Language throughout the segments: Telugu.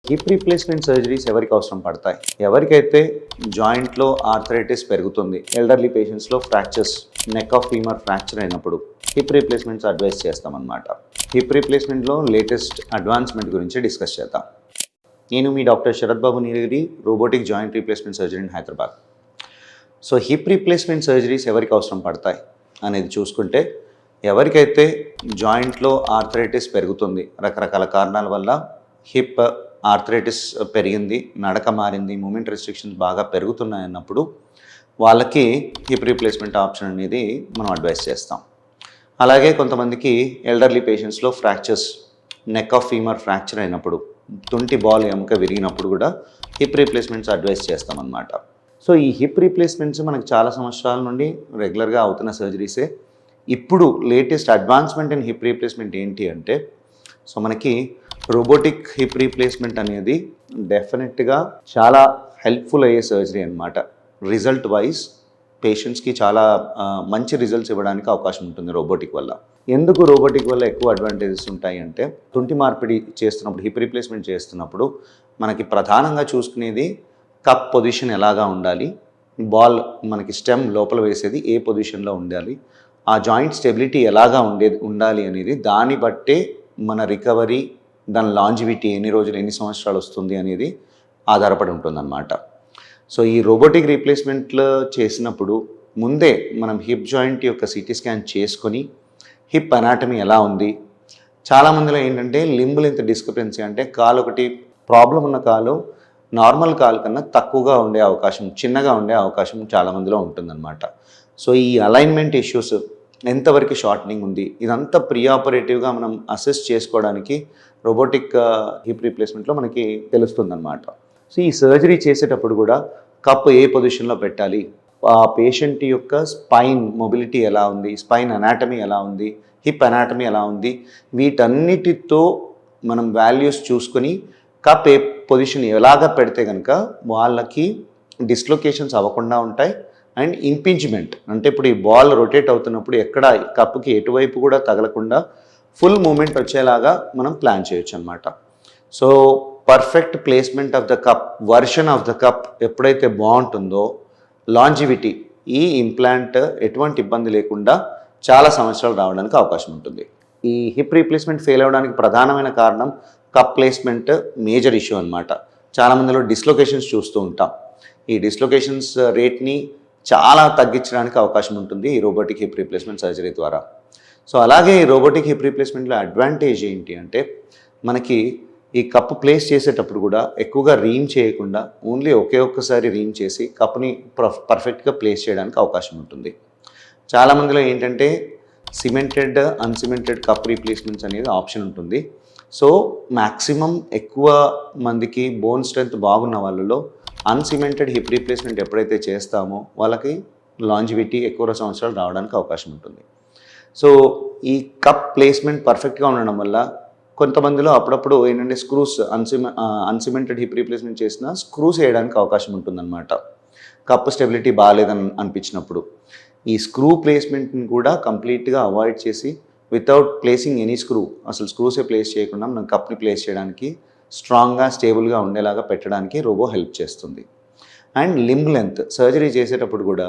హిప్ రీప్లేస్మెంట్ సర్జరీస్ ఎవరికి అవసరం పడతాయి? ఎవరికైతే జాయింట్లో ఆర్థరైటిస్ పెరుగుతుంది, ఎల్డర్లీ పేషెంట్స్లో fractures, neck of femur fracture అయినప్పుడు హిప్ రీప్లేస్మెంట్స్ అడ్వైస్ చేస్తామన్నమాట. హిప్ రీప్లేస్మెంట్లో లేటెస్ట్ అడ్వాన్స్మెంట్ గురించి డిస్కస్ చేద్దాం. నేను మీ doctor Sharath Babu Neelagiri, robotic joint replacement surgery in Hyderabad. So hip replacement surgeries ఎవరికి అవసరం పడతాయి అనేది చూసుకుంటే, ఎవరికైతే జాయింట్లో ఆర్థరైటిస్ పెరుగుతుంది, రకరకాల కారణాల వల్ల హిప్ ఆర్థరైటిస్ పెరిగింది, నడక మారింది, మూమెంట్ రెస్ట్రిక్షన్స్ బాగా పెరుగుతున్నాయి అన్నప్పుడు వాళ్ళకి హిప్ రీప్లేస్మెంట్ ఆప్షన్ అనేది మనం అడ్వైస్ చేస్తాం. అలాగే కొంతమందికి ఎల్డర్లీ పేషెంట్స్లో fractures, neck of femur fracture అయినప్పుడు, తుంటి బాల్ ఎముక విరిగినప్పుడు కూడా హిప్ రీప్లేస్మెంట్స్ అడ్వైస్ చేస్తామన్నమాట. సో ఈ హిప్ రీప్లేస్మెంట్స్ మనకు చాలా సంవత్సరాల నుండి రెగ్యులర్గా అవుతున్న సర్జరీసే. ఇప్పుడు latest advancement in hip replacement ఏంటి అంటే, సో మనకి రోబోటిక్ హిప్ రీప్లేస్మెంట్ అనేది డెఫినెట్గా చాలా హెల్ప్ఫుల్ అయ్యే సర్జరీ అన్నమాట. రిజల్ట్ వైజ్ పేషెంట్స్కి చాలా మంచి రిజల్ట్స్ ఇవ్వడానికి అవకాశం ఉంటుంది రోబోటిక్ వల్ల. ఎందుకు రోబోటిక్ వల్ల ఎక్కువ అడ్వాంటేజెస్ ఉంటాయి అంటే, తుంటి మార్పిడి చేస్తున్నప్పుడు, హిప్ రీప్లేస్మెంట్ చేస్తున్నప్పుడు మనకి ప్రధానంగా చూసుకునేది కప్ పొజిషన్ ఎలాగా ఉండాలి, బాల్ మనకి స్టెమ్ లోపల వేసేది ఏ పొజిషన్లో ఉండాలి, ఆ జాయింట్ స్టెబిలిటీ ఎలాగా ఉండాలి అనేది దాన్ని బట్టే మన రికవరీ, దాని లాంజివిటీ ఎన్ని రోజులు, ఎన్ని సంవత్సరాలు వస్తుంది అనేది ఆధారపడి ఉంటుందన్నమాట. సో ఈ రోబోటిక్ రీప్లేస్మెంట్లో చేసినప్పుడు ముందే మనం హిప్ జాయింట్ యొక్క సిటీ స్కాన్ చేసుకొని హిప్ అనాటమీ ఎలా ఉంది, చాలామందిలో ఏంటంటే లింబ్ లెంత్ డిస్క్రిపెన్సీ, అంటే కాలు ఒకటి ప్రాబ్లం ఉన్న కాలు నార్మల్ కాలు కన్నా తక్కువగా ఉండే అవకాశం, చిన్నగా ఉండే అవకాశం చాలామందిలో ఉంటుందన్నమాట. సో ఈ అలైన్మెంట్ ఇష్యూస్, ఎంతవరకు షార్టనింగ్ ఉంది, ఇదంతా ప్రీ ఆపరేటివ్గా మనం అసెస్ చేసుకోవడానికి రోబోటిక్ హిప్ రీప్లేస్మెంట్లో మనకి తెలుస్తుందన్నమాట. సో ఈ సర్జరీ చేసేటప్పుడు కూడా కప్ ఏ పొజిషన్లో పెట్టాలి, ఆ పేషెంట్ యొక్క స్పైన్ మొబిలిటీ ఎలా ఉంది, స్పైన్ అనాటమీ ఎలా ఉంది, హిప్ అనాటమీ ఎలా ఉంది, వీటన్నిటితో మనం వాల్యూస్ చూసుకొని కప్ ఏ పొజిషన్ ఎలాగ పెడితే కనుక వాళ్ళకి డిస్లొకేషన్స్ అవ్వకుండా ఉంటాయి. అండ్ ఇంపింజ్మెంట్ అంటే ఇప్పుడు ఈ బాల్ రొటేట్ అవుతున్నప్పుడు ఎక్కడ కప్కి ఎటువైపు కూడా తగలకుండా ఫుల్ మూమెంట్ వచ్చేలాగా మనం ప్లాన్ చేయొచ్చు అనమాట. So perfect placement of the cup, version of the cup ఎప్పుడైతే బాగుంటుందో లాంజివిటీ, ఈ ఇంప్లాంట్ ఎటువంటి ఇబ్బంది లేకుండా చాలా సంవత్సరాలు రావడానికి అవకాశం ఉంటుంది. ఈ హిప్ రీప్లేస్మెంట్ ఫెయిల్ అవ్వడానికి ప్రధానమైన కారణం కప్ ప్లేస్మెంట్ మేజర్ ఇష్యూ అనమాట. చాలామందిలో డిస్లొకేషన్స్ చూస్తూ ఉంటాం. ఈ డిస్లొకేషన్స్ రేట్ని చాలా తగ్గించడానికి అవకాశం ఉంటుంది ఈ రోబోటిక్ హిప్ రీప్లేస్మెంట్ సర్జరీ ద్వారా. సో అలాగే ఈ రోబోటిక్ హిప్ రీప్లేస్మెంట్లో అడ్వాంటేజ్ ఏంటి అంటే, మనకి ఈ కప్పు ప్లేస్ చేసేటప్పుడు కూడా ఎక్కువగా రీమ్ చేయకుండా ఓన్లీ ఒక్కసారి రీమ్ చేసి కప్ని పర్ఫెక్ట్గా ప్లేస్ చేయడానికి అవకాశం ఉంటుంది. చాలామందిలో ఏంటంటే సిమెంటెడ్, అన్సిమెంటెడ్ కప్ రీప్లేస్మెంట్స్ అనేది ఆప్షన్ ఉంటుంది. సో మ్యాక్సిమం ఎక్కువ మందికి బోన్ స్ట్రెంత్ బాగున్న వాళ్ళలో అన్సిమెంటెడ్ హిప్ రీప్లేస్మెంట్ ఎప్పుడైతే చేస్తామో వాళ్ళకి లాంజివిటీ ఎక్కువ సంవత్సరాలు రావడానికి అవకాశం ఉంటుంది. సో ఈ కప్ ప్లేస్మెంట్ పర్ఫెక్ట్గా ఉండడం వల్ల కొంతమందిలో అప్పుడప్పుడు ఏంటంటే స్క్రూస్, అన్సిమెంటెడ్ హిప్ రీప్లేస్మెంట్ చేసిన స్క్రూస్ వేయడానికి అవకాశం ఉంటుందన్నమాట. కప్ స్టెబిలిటీ బాగాలేదని అనిపించినప్పుడు ఈ స్క్రూ ప్లేస్మెంట్ని కూడా కంప్లీట్గా అవాయిడ్ చేసి వితౌట్ ప్లేసింగ్ ఎనీ స్క్రూ, అసలు స్క్రూసే ప్లేస్ చేయకుండా మనం కప్ని ప్లేస్ చేయడానికి, స్ట్రాంగ్గా స్టేబుల్గా ఉండేలాగా పెట్టడానికి రోబో హెల్ప్ చేస్తుంది. అండ్ లింబ్ లెంత్ సర్జరీ చేసేటప్పుడు కూడా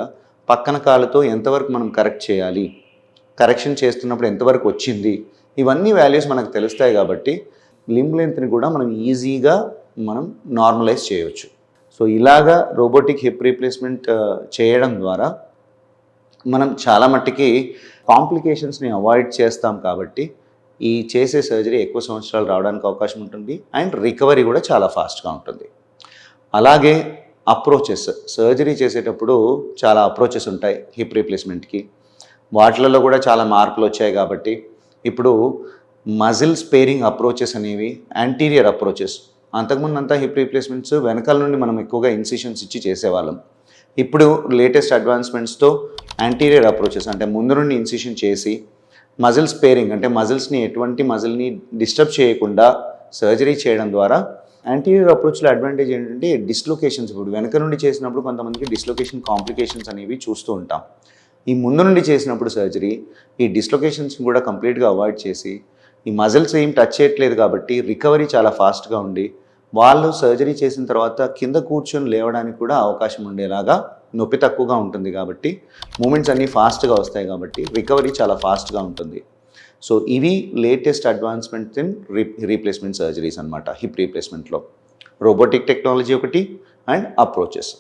పక్కన కాలుతో ఎంతవరకు మనం కరెక్ట్ చేయాలి, కరెక్షన్ చేస్తున్నప్పుడు ఎంతవరకు వచ్చింది, ఇవన్నీ వాల్యూస్ మనకు తెలుస్తాయి కాబట్టి లింబ్ లెంత్ని కూడా మనం ఈజీగా మనం నార్మలైజ్ చేయవచ్చు. సో ఇలాగా రోబోటిక్ హిప్ రీప్లేస్మెంట్ చేయడం ద్వారా మనం చాలా మట్టుకి కాంప్లికేషన్స్ని అవాయిడ్ చేస్తాం కాబట్టి ఈ చేసే సర్జరీ ఎక్కువ సంవత్సరాలు రావడానికి అవకాశం ఉంటుంది. అండ్ రికవరీ కూడా చాలా ఫాస్ట్గా ఉంటుంది. అలాగే అప్రోచెస్, సర్జరీ చేసేటప్పుడు చాలా అప్రోచెస్ ఉంటాయి హిప్ రీప్లేస్మెంట్కి. వాటిలలో కూడా చాలా మార్పులు వచ్చాయి కాబట్టి ఇప్పుడు మజిల్ స్పేరింగ్ అప్రోచెస్ అనేవి యాంటీరియర్ అప్రోచెస్. అంతకుముందు అంతా హిప్ రీప్లేస్మెంట్స్ వెనకాల నుండి మనం ఎక్కువగా ఇన్సిషన్స్ ఇచ్చి చేసేవాళ్ళం. ఇప్పుడు లేటెస్ట్ అడ్వాన్స్మెంట్స్తో యాంటీరియర్ అప్రోచెస్, అంటే ముందు నుండి ఇన్సిషన్ చేసి మజిల్ స్పేరింగ్, అంటే మజిల్స్ని ఎటువంటి మజిల్ని డిస్టర్బ్ చేయకుండా సర్జరీ చేయడం ద్వారా. యాంటీరియర్ అప్రోచ్లో అడ్వాంటేజ్ ఏంటంటే డిస్లొకేషన్స్, ఇప్పుడు వెనక నుండి చేసినప్పుడు కొంతమందికి డిస్లొకేషన్ కాంప్లికేషన్స్ అనేవి చూస్తూ ఉంటాం. ఈ ముందు నుండి చేసినప్పుడు సర్జరీ ఈ డిస్లొకేషన్స్ని కూడా కంప్లీట్గా అవాయిడ్ చేసి ఈ మజిల్స్ ఏం టచ్ చేయట్లేదు కాబట్టి రికవరీ చాలా ఫాస్ట్గా ఉండి వాళ్ళు సర్జరీ చేసిన తర్వాత కింద కూర్చొని లేవడానికి కూడా అవకాశం ఉండేలాగా నొప్పి తక్కువగా ఉంటుంది కాబట్టి మూమెంట్స్ అన్నీ ఫాస్ట్గా వస్తాయి కాబట్టి రికవరీ చాలా ఫాస్ట్గా ఉంటుంది. సో ఇవి latest advancement in replacement surgeries అనమాట. హిప్ రీప్లేస్మెంట్లో రోబోటిక్ టెక్నాలజీ ఒకటి అండ్ అప్రోచెస్.